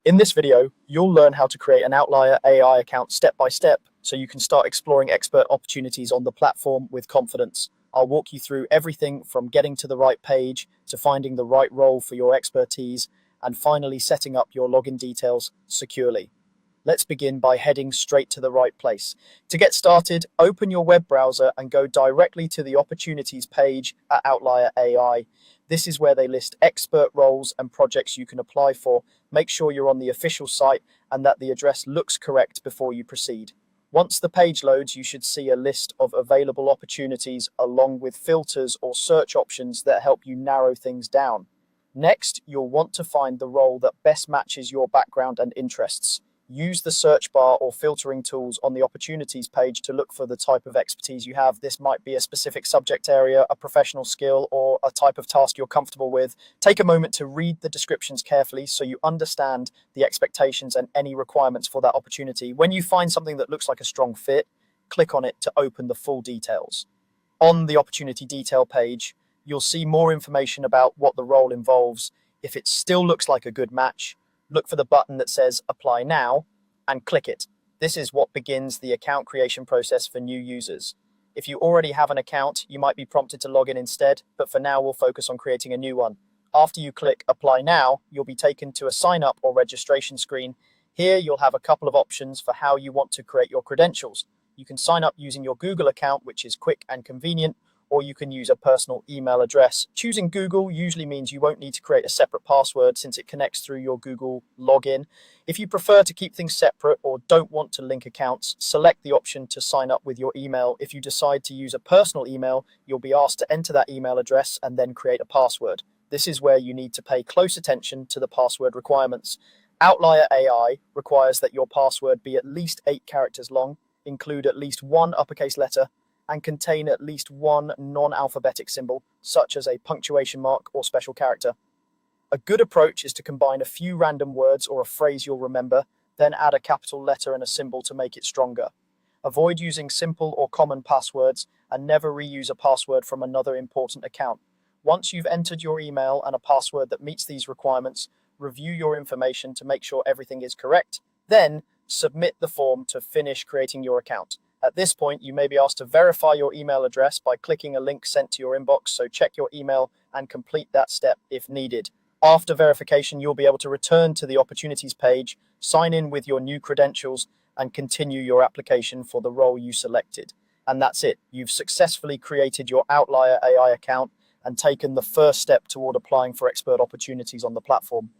In this video, you'll learn how to create an Outlier AI account step by step so you can start exploring expert opportunities on the platform with confidence. I'll walk you through everything from getting to the right page to finding the right role for your expertise and finally setting up your login details securely. Let's begin by heading straight to the right place. To get started, open your web browser and go directly to the opportunities page at Outlier AI. This is where they list expert roles and projects you can apply for. Make sure you're on the official site and that the address looks correct before you proceed. Once the page loads, you should see a list of available opportunities along with filters or search options that help you narrow things down. Next, you'll want to find the role that best matches your background and interests. Use the search bar or filtering tools on the opportunities page to look for the type of expertise you have. This might be a specific subject area, a professional skill, or a type of task you're comfortable with. Take a moment to read the descriptions carefully so you understand the expectations and any requirements for that opportunity. When you find something that looks like a strong fit, click on it to open the full details. On the opportunity detail page, you'll see more information about what the role involves. If it still looks like a good match, look for the button that says Apply Now and click it. This is what begins the account creation process for new users. If you already have an account, you might be prompted to log in instead, but for now we'll focus on creating a new one. After you click Apply Now, you'll be taken to a sign up or registration screen. Here you'll have a couple of options for how you want to create your credentials. You can sign up using your Google account, which is quick and convenient, or you can use a personal email address. Choosing Google usually means you won't need to create a separate password since it connects through your Google login. If you prefer to keep things separate or don't want to link accounts, select the option to sign up with your email. If you decide to use a personal email, you'll be asked to enter that email address and then create a password. This is where you need to pay close attention to the password requirements. Outlier AI requires that your password be at least 8 characters long, include at least one uppercase letter, and contain at least one non-alphabetic symbol, such as a punctuation mark or special character. A good approach is to combine a few random words or a phrase you'll remember, then add a capital letter and a symbol to make it stronger. Avoid using simple or common passwords and never reuse a password from another important account. Once you've entered your email and a password that meets these requirements, review your information to make sure everything is correct, then submit the form to finish creating your account. At this point, you may be asked to verify your email address by clicking a link sent to your inbox, so check your email and complete that step if needed. After verification, you'll be able to return to the opportunities page, sign in with your new credentials, and continue your application for the role you selected. And that's it. You've successfully created your Outlier AI account and taken the first step toward applying for expert opportunities on the platform.